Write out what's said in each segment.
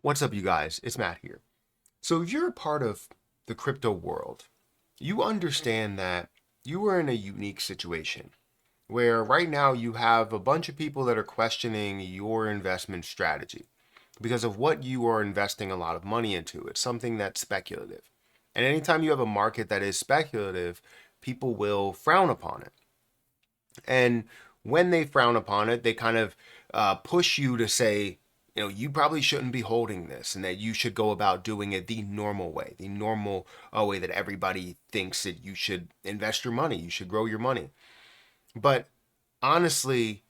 What's up, you guys? It's Matt here. So, if you're a part of the crypto world, you understand that you are in a unique situation where right now you have a bunch of people that are questioning your investment strategy because of what you are investing a lot of money into. It's something that's speculative. And anytime you have a market that is speculative, people will frown upon it. And when they frown upon it, they kind of push you to say, you probably shouldn't be holding this and that you should go about doing it the normal way, the normal way that everybody thinks that you should invest your money, you should grow your money. But honestly,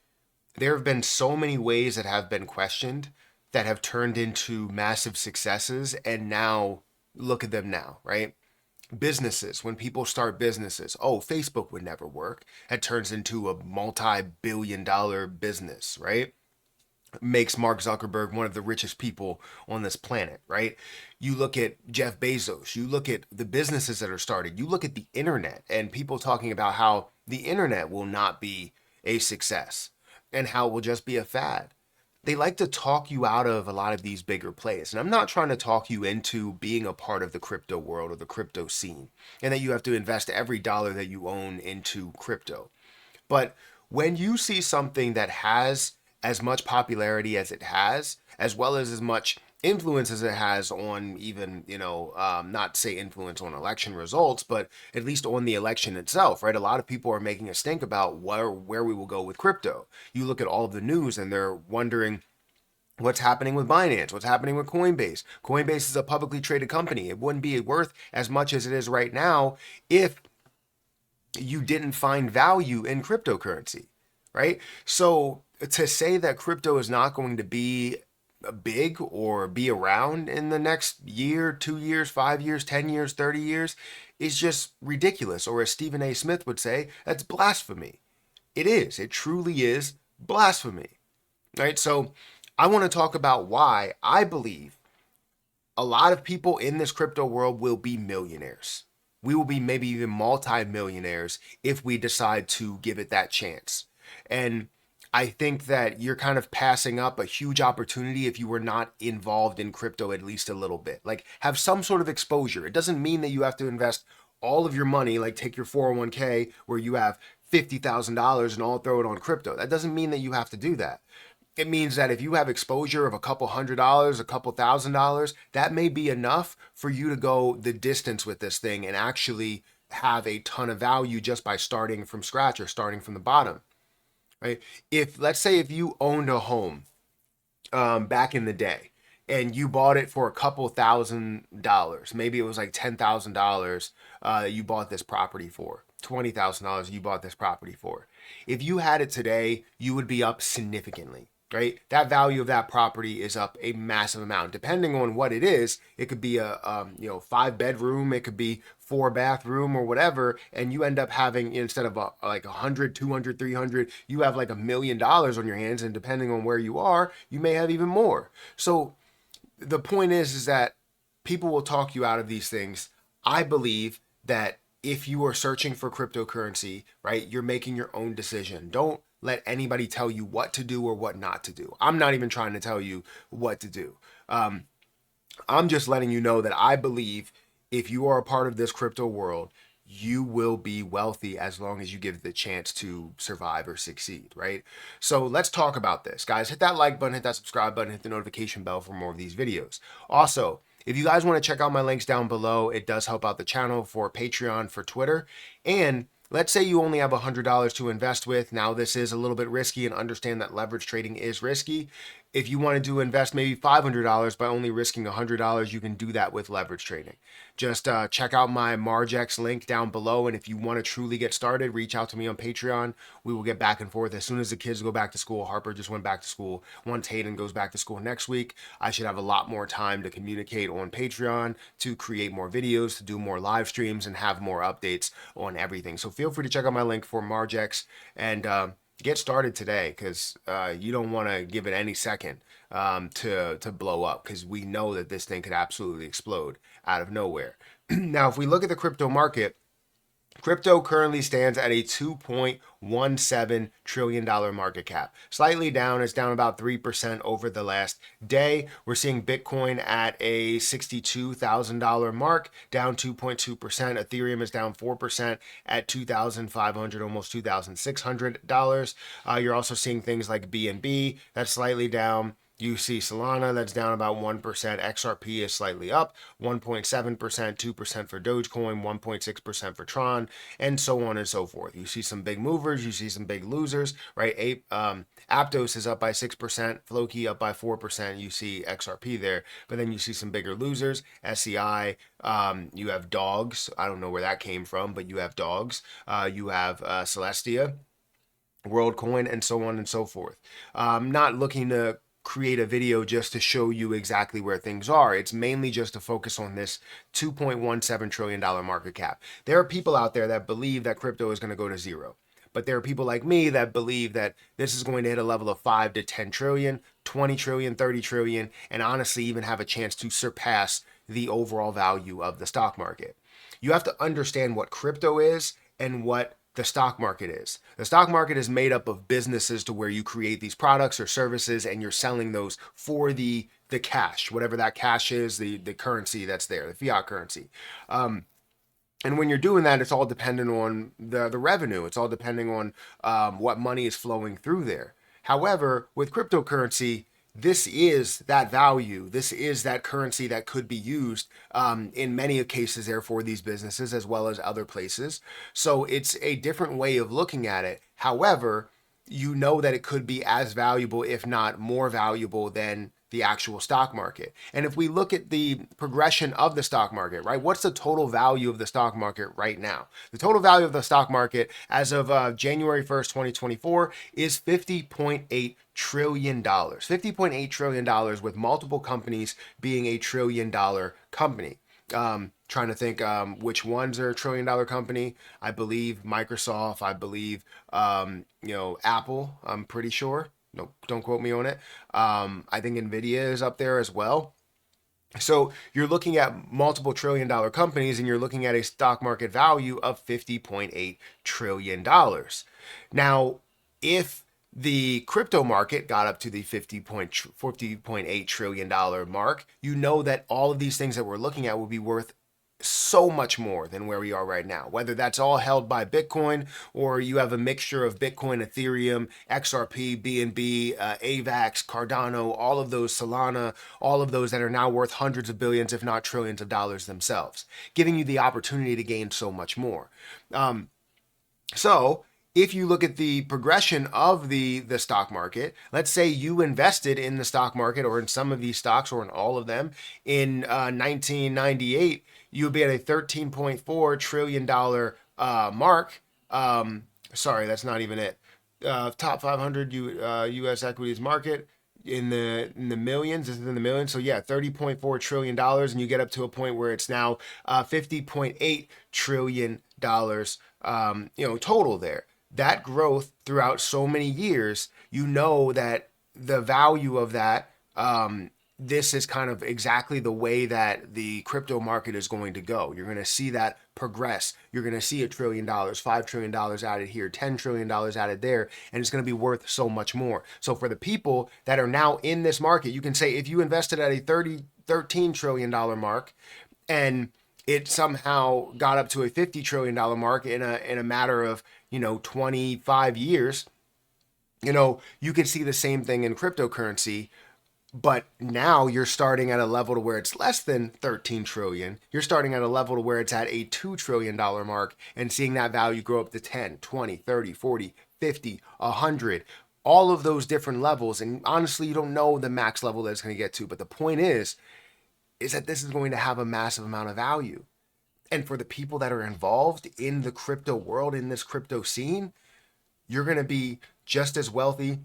there have been so many ways that have been questioned that have turned into massive successes. And now look at them now, right? Businesses, when people start businesses, oh, Facebook would never work. It turns into a multi-billion-dollar business, right? Makes Mark Zuckerberg one of the richest people on this planet, right? You look at Jeff Bezos, you look at the businesses that are started, you look at the internet and people talking about how the internet will not be a success and how it will just be a fad. They like to talk you out of a lot of these bigger plays. And I'm not trying to talk you into being a part of the crypto world or the crypto scene and that you have to invest every dollar that you own into crypto. But when you see something that has as much popularity as it has, as well as much influence as it has on even, not say influence on election results, but at least on the election itself, right? A lot of people are making a stink about where we will go with crypto. You look at all of the news and they're wondering what's happening with Binance, what's happening with Coinbase. Coinbase is a publicly traded company. It wouldn't be worth as much as it is right now if you didn't find value in cryptocurrency, right? So to say that crypto is not going to be big or be around in the next year, 2 years, 5 years, 10 years, 30 years is just ridiculous. Or as Stephen A. Smith would say, that's blasphemy. It is. It truly is blasphemy, right? So I want to talk about why I believe a lot of people in this crypto world will be millionaires. We will be maybe even multi-millionaires if we decide to give it that chance. And I think that you're kind of passing up a huge opportunity if you were not involved in crypto at least a little bit. Like have some sort of exposure. It doesn't mean that you have to invest all of your money, like take your 401k where you have $50,000 and all throw it on crypto. That doesn't mean that you have to do that. It means that if you have exposure of a couple $100, a couple $1,000, that may be enough for you to go the distance with this thing and actually have a ton of value just by starting from scratch or starting from the bottom, right? If let's say if you owned a home back in the day and you bought it for a couple $1,000, maybe it was like $10,000 you bought this property for. $20,000 you bought this property for. If you had it today, you would be up significantly, right? That value of that property is up a massive amount. Depending on what it is, it could be a 5 bedroom, it could be 4 bathroom or whatever, and you end up having instead of like 100, 200, 300, you have like $1 million on your hands, and depending on where you are, you may have even more. So the point is that people will talk you out of these things. I believe that if you are searching for cryptocurrency, right, you're making your own decision. Don't let anybody tell you what to do or what not to do. I'm not even trying to tell you what to do. I'm just letting you know that I believe if you are a part of this crypto world, you will be wealthy as long as you give it the chance to survive or succeed, right? So let's talk about this. Guys, hit that like button, hit that subscribe button, hit the notification bell for more of these videos. Also, if you guys want to check out my links down below, it does help out the channel for Patreon, for Twitter. And let's say you only have $100 to invest with. Now, this is a little bit risky and understand that leverage trading is risky. If you wanted to invest maybe $500 by only risking $100, you can do that with leverage trading. Just check out my Margex link down below. And if you want to truly get started, reach out to me on Patreon. We will get back and forth as soon as the kids go back to school. Harper just went back to school. Once Hayden goes back to school next week, I should have a lot more time to communicate on Patreon, to create more videos, to do more live streams, and have more updates on everything. So feel free to check out my link for Margex and get started today, because you don't want to give it any second to blow up, because we know that this thing could absolutely explode out of nowhere. Now, if we look at the crypto market, Crypto currently stands at a $2.17 trillion market cap. Slightly down, it's down about 3% over the last day. We're seeing Bitcoin at a $62,000 mark, down 2.2%. Ethereum is down 4% at $2,500, almost $2,600. You're also seeing things like BNB, that's slightly down. You see Solana, that's down about 1%. XRP is slightly up 1.7%, 2% for Dogecoin, 1.6% for Tron, and so on and so forth. You see some big movers, you see some big losers, right? Aptos is up by 6%, Floki up by 4%. You see XRP there, but then you see some bigger losers. SEI, you have Dogs. I don't know where that came from, but you have Dogs. You have Celestia, WorldCoin, and so on and so forth. Not looking to create a video just to show you exactly where things are. It's mainly just to focus on this $2.17 trillion market cap. There are people out there that believe that crypto is going to go to zero. But there are people like me that believe that this is going to hit a level of 5 to 10 trillion, 20 trillion, 30 trillion, and honestly even have a chance to surpass the overall value of the stock market. You have to understand what crypto is and what the stock market is. The stock market is made up of businesses to where you create these products or services and you're selling those for the cash, whatever that cash is, the currency that's there, the fiat currency. And when you're doing that, it's all dependent on the revenue. It's all depending on what money is flowing through there. However, with cryptocurrency, this is that value. This is that currency that could be used in many cases there for these businesses as well as other places. So it's a different way of looking at it. However, you know that it could be as valuable, if not more valuable than the actual stock market. And if we look at the progression of the stock market, right, what's the total value of the stock market right now? The total value of the stock market as of January 1st, 2024 is $50.8 trillion. $50.8 trillion with multiple companies being a $1 trillion company. Trying to think which ones are $1 trillion company. I believe Microsoft, I believe Apple, I'm pretty sure. No, don't quote me on it. I think Nvidia is up there as well. So you're looking at multiple $1 trillion companies and you're looking at a stock market value of $50.8 trillion. Now, if the crypto market got up to the $50.8 trillion mark, you know that all of these things that we're looking at will be worth so much more than where we are right now. Whether that's all held by Bitcoin or you have a mixture of Bitcoin, Ethereum, XRP, BNB, AVAX, Cardano, all of those, Solana, all of those that are now worth hundreds of billions, if not trillions of dollars themselves, giving you the opportunity to gain so much more. So if you look at the progression of the stock market, let's say you invested in the stock market or in some of these stocks or in all of them in 1998, you would be at a $13.4 trillion mark. Sorry, that's not even it. Top 500 U.S. equities market in the millions. This is in the millions. So yeah, $30.4 trillion, and you get up to a point where it's now $50.8 trillion total there. That growth throughout so many years, you know that the value of that, this is kind of exactly the way that the crypto market is going to go. You're going to see that progress. You're going to see $1 trillion, $5 trillion added here, $10 trillion added there, and it's going to be worth so much more. So for the people that are now in this market, you can say if you invested at a $13 trillion mark and it somehow got up to a $50 trillion mark in a matter of 25 years, you can see the same thing in cryptocurrency. But now you're starting at a level to where it's less than 13 trillion. You're starting at a level to where it's at a $2 trillion mark and seeing that value grow up to 10, 20, 30, 40, 50, 100, all of those different levels. And honestly, you don't know the max level that it's going to get to. But the point is that this is going to have a massive amount of value. And for the people that are involved in the crypto world, in this crypto scene, you're going to be just as wealthy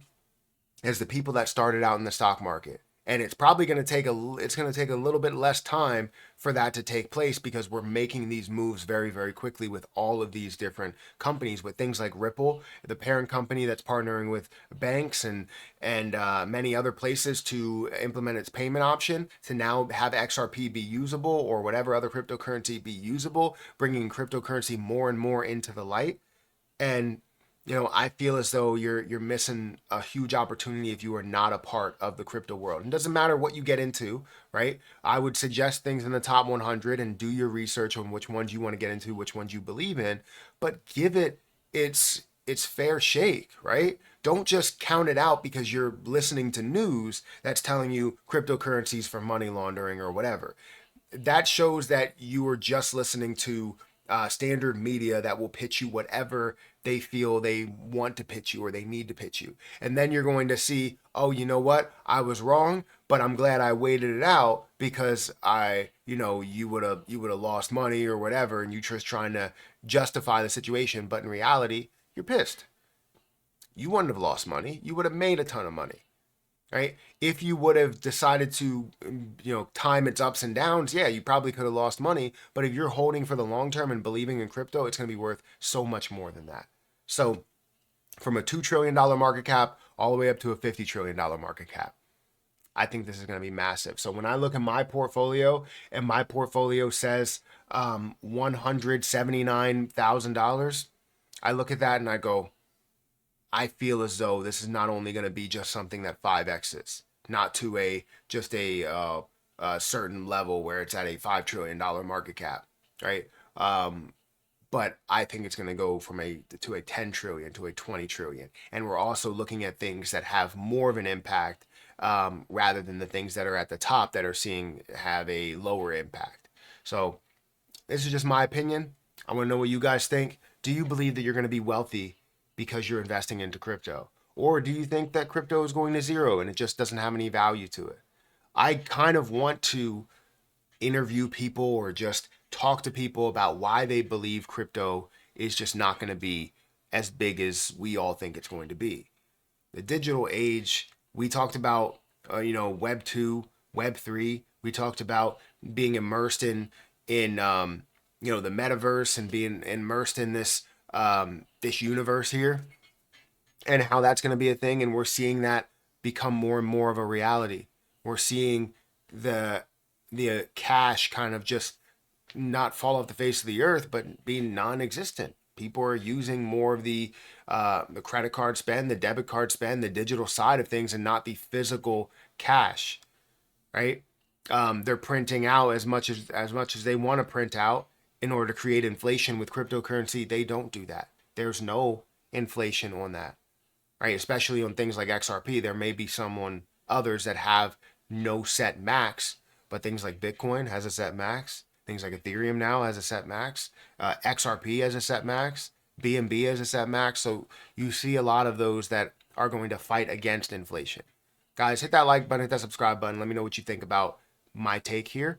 as the people that started out in the stock market. And it's probably going to take a little bit less time for that to take place because we're making these moves very, very quickly with all of these different companies, with things like Ripple, the parent company that's partnering with banks and many other places to implement its payment option to now have XRP be usable or whatever other cryptocurrency be usable, bringing cryptocurrency more and more into the light. And I feel as though you're missing a huge opportunity if you are not a part of the crypto world. It doesn't matter what you get into, right? I would suggest things in the top 100 and do your research on which ones you want to get into, which ones you believe in, but give it its fair shake, right? Don't just count it out because you're listening to news that's telling you cryptocurrencies for money laundering or whatever. That shows that you are just listening to standard media that will pitch you whatever they feel they want to pitch you or they need to pitch you. And then you're going to see, oh, you know what? I was wrong, but I'm glad I waited it out because you would have lost money or whatever, and you just trying to justify the situation, but in reality, you're pissed. You wouldn't have lost money. You would have made a ton of money, right? If you would have decided to, time its ups and downs, yeah, you probably could have lost money. But if you're holding for the long term and believing in crypto, it's going to be worth so much more than that. So from a $2 trillion market cap all the way up to a $50 trillion market cap, I think this is going to be massive. So when I look at my portfolio and my portfolio says $179,000, I look at that and I go, I feel as though this is not only going to be just something that 5x's, not to a certain level where it's at a $5 trillion market cap, right? But I think it's going to go from to a 10 trillion to a 20 trillion. And we're also looking at things that have more of an impact rather than the things that are at the top that are seeing have a lower impact. So this is just my opinion. I want to know what you guys think. Do you believe that you're going to be wealthy because you're investing into crypto? Or do you think that crypto is going to zero and it just doesn't have any value to it? I kind of want to interview people or just talk to people about why they believe crypto is just not going to be as big as we all think it's going to be. The digital age, we talked about, Web 2, Web 3. We talked about being immersed in the metaverse and being immersed in this universe here and how that's going to be a thing. And we're seeing that become more and more of a reality. We're seeing the cash kind of just not fall off the face of the earth, but be non-existent. People are using more of the credit card spend, the debit card spend, the digital side of things, and not the physical cash, right? They're printing out as much as they want to print out in order to create inflation. With cryptocurrency, they don't do that. There's no inflation on that, right? Especially on things like XRP. There may be others that have no set max, but things like Bitcoin has a set max. Things like Ethereum now has a set max. XRP has a set max. BNB has a set max. So you see a lot of those that are going to fight against inflation. Guys, hit that like button, hit that subscribe button. Let me know what you think about my take here.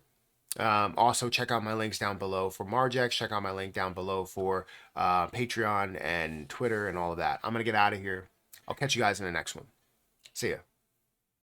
Also, check out my links down below for Margex. Check out my link down below for Patreon and Twitter and all of that. I'm going to get out of here. I'll catch you guys in the next one. See ya.